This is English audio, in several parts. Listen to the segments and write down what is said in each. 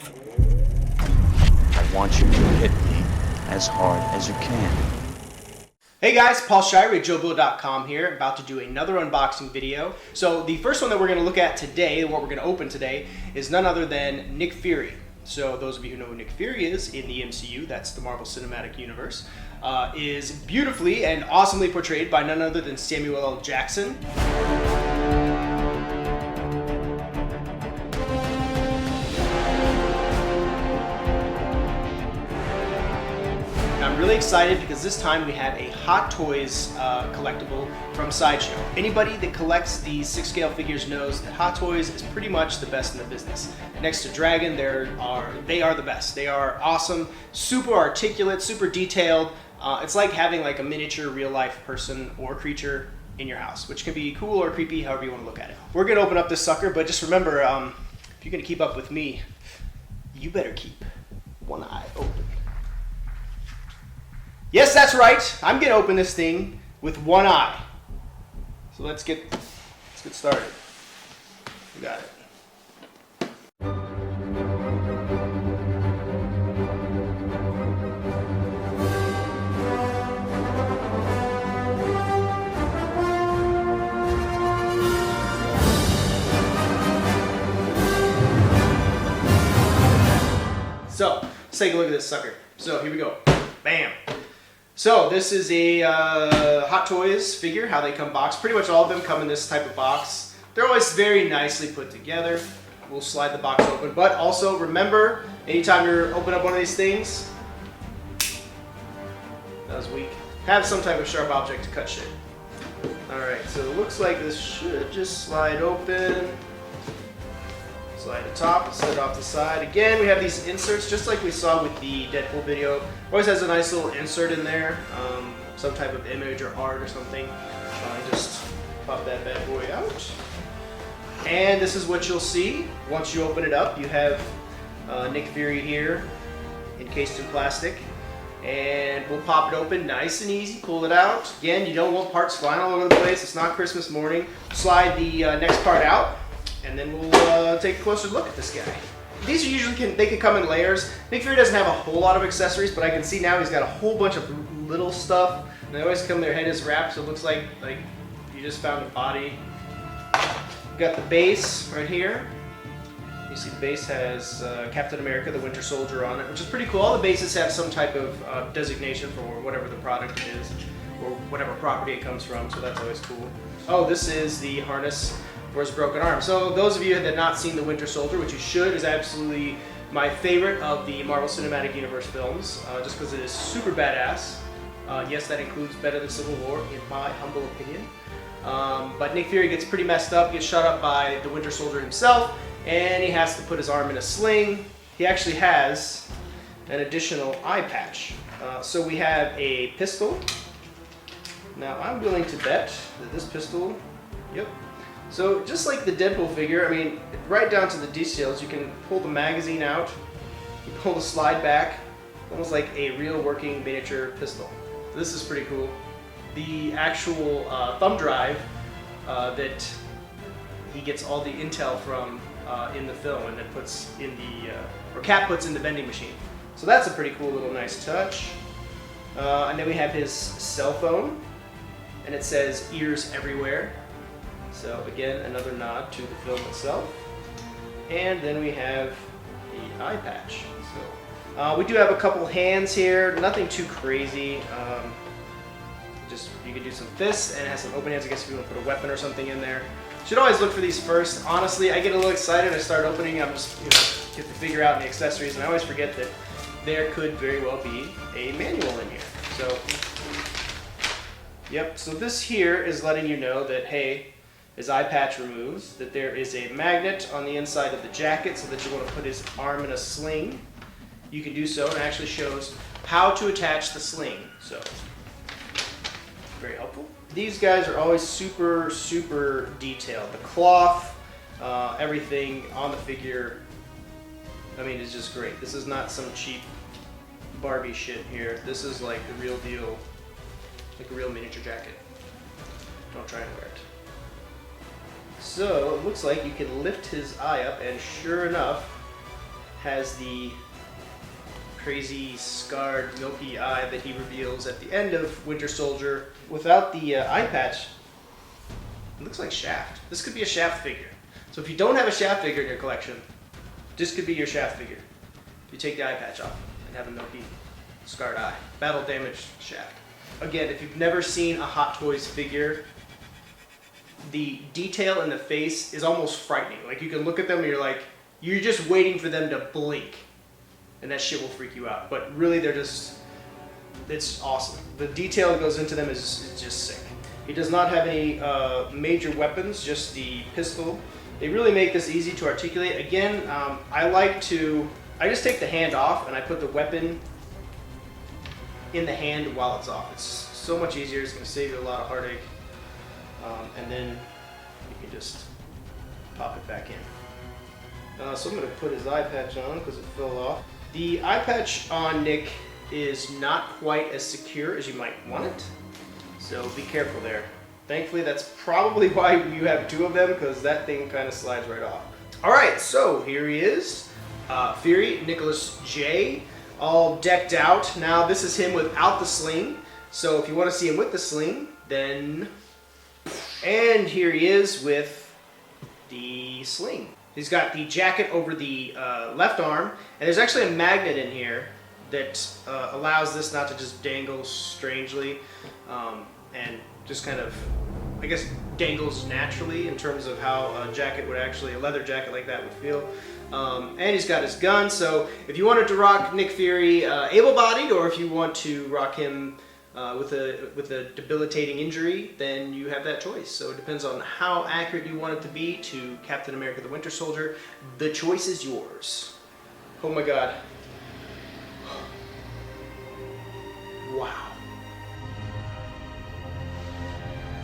I want you to hit me as hard as you can. Hey guys, Paul Shirey at JoBlo.com here, about to do another unboxing video. So the first one that we're going to look at today, what we're going to open today, is none other than Nick Fury. So those of you who know who Nick Fury is in the MCU, that's the Marvel Cinematic Universe, is beautifully and awesomely portrayed by none other than Samuel L. Jackson. I'm really excited because this time we have a Hot Toys collectible from Sideshow. Anybody that collects these 6-scale figures knows that Hot Toys is pretty much the best in the business. Next to Dragon, they are the best. They are awesome, super articulate, super detailed. It's like having like a miniature real-life person or creature in your house, which can be cool or creepy, however you want to look at it. We're going to open up this sucker, but just remember, if you're going to keep up with me, you better keep one eye open. Yes, that's right. I'm gonna open this thing with one eye. So let's get started. We got it. So let's take a look at this sucker. So here we go. Bam. So this is a Hot Toys figure, how they come boxed. Pretty much all of them come in this type of box. They're always very nicely put together. We'll slide the box open, but also remember, anytime you're opening up one of these things, that was weak, have some type of sharp object to cut shit. Alright, so it looks like this should just slide open. Slide the top, slide off the side. Again, we have these inserts, just like we saw with the Deadpool video. Always has a nice little insert in there, some type of image or art or something. Just pop that bad boy out. And this is what you'll see once you open it up. You have Nick Fury here, encased in plastic. And we'll pop it open nice and easy, pull it out. Again, you don't want parts flying all over the place. It's not Christmas morning. Slide the next part out. And then we'll take a closer look at this guy. These are usually, they can come in layers. Nick Fury doesn't have a whole lot of accessories, but I can see now he's got a whole bunch of little stuff. And they always come, their head is wrapped, so it looks like you just found a body. We've got the base right here. You see the base has Captain America, the Winter Soldier on it, which is pretty cool. All the bases have some type of designation for whatever the product is, or whatever property it comes from, so that's always cool. Oh, this is the harness for his broken arm. So those of you that have not seen the Winter Soldier, which you should, is absolutely my favorite of the Marvel Cinematic Universe films, just because it is super badass. Yes, that includes better than Civil War, in my humble opinion. But Nick Fury gets pretty messed up, gets shot up by the Winter Soldier himself, and he has to put his arm in a sling. He actually has an additional eye patch. So we have a pistol. Now I'm willing to bet that this pistol, yep. So just like the Deadpool figure, I mean, right down to the details, you can pull the magazine out, you pull the slide back, almost like a real working miniature pistol. So this is pretty cool. The actual thumb drive that he gets all the intel from in the film and then puts in the, or Cap puts in the vending machine. So that's a pretty cool little nice touch. And then we have his cell phone, and it says ears everywhere. So again, another nod to the film itself. And then we have the eye patch. So we do have a couple hands here, nothing too crazy. Just you can do some fists, and it has some open hands, I guess, if you want to put a weapon or something in there. Should always look for these first. Honestly, I get a little excited. I start opening, I'm just, get the figure out and the accessories, and I always forget that there could very well be a manual in here. So, yep, so this here is letting you know that, hey, his eye patch removes, that there is a magnet on the inside of the jacket so that you want to put his arm in a sling. You can do so, and it actually shows how to attach the sling. So, very helpful. These guys are always super, super detailed. The cloth, everything on the figure, I mean, it's just great. This is not some cheap Barbie shit here. This is like the real deal, like a real miniature jacket. Don't try and wear it. So it looks like you can lift his eye up, and sure enough, has the crazy scarred milky eye that he reveals at the end of Winter Soldier. Without the eye patch, it looks like Shaft. This could be a Shaft figure. So if you don't have a Shaft figure in your collection, this could be your Shaft figure. If you take the eye patch off and have a milky scarred eye. Battle damaged Shaft. Again, if you've never seen a Hot Toys figure, the detail in the face is almost frightening. Like, you can look at them and you're just waiting for them to blink. And that shit will freak you out. But really, it's awesome. The detail that goes into them is just sick. He does not have any major weapons, just the pistol. They really make this easy to articulate. Again, I just take the hand off and I put the weapon in the hand while it's off. It's so much easier. It's going to save you a lot of heartache. And then you can just pop it back in. So I'm going to put his eye patch on because it fell off. The eye patch on Nick is not quite as secure as you might want it, so be careful there. Thankfully, that's probably why you have two of them, because that thing kind of slides right off. Alright, so here he is. Fury, Nicholas J, all decked out. Now this is him without the sling, so if you want to see him with the sling, then... And here he is with the sling. He's got the jacket over the left arm, and there's actually a magnet in here that allows this not to just dangle strangely, and just kind of, I guess, dangles naturally in terms of how a jacket would actually, a leather jacket like that would feel. And he's got his gun, so if you wanted to rock Nick Fury able-bodied, or if you want to rock him with a debilitating injury, then you have that choice. So it depends on how accurate you want it to be to Captain America the Winter Soldier. The choice is yours. Oh my god. Wow.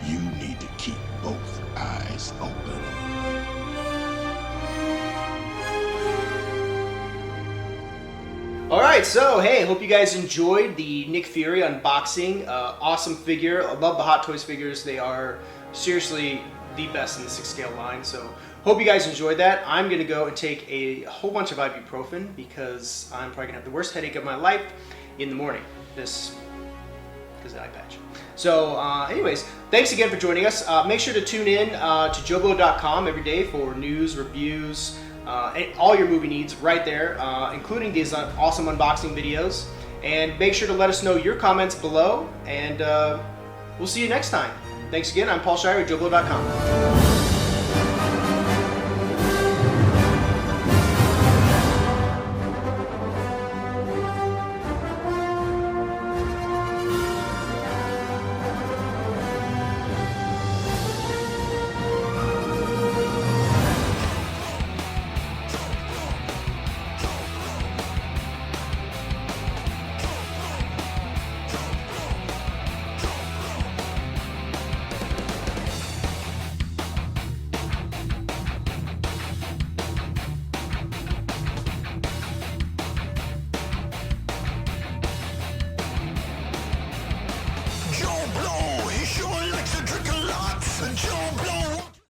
You need to keep both eyes open. Alright, so hey, hope you guys enjoyed the Nick Fury unboxing. Awesome figure. I love the Hot Toys figures. They are seriously the best in the 6-scale line. So hope you guys enjoyed that. I'm going to go and take a whole bunch of ibuprofen because I'm probably going to have the worst headache of my life in the morning. This because of the eye patch. So anyways, thanks again for joining us. Make sure to tune in to JoBlo.com every day for news, reviews, and all your movie needs right there, including these awesome unboxing videos. And make sure to let us know your comments below, and we'll see you next time. Thanks again. I'm Paul Shire with JoBlo.com.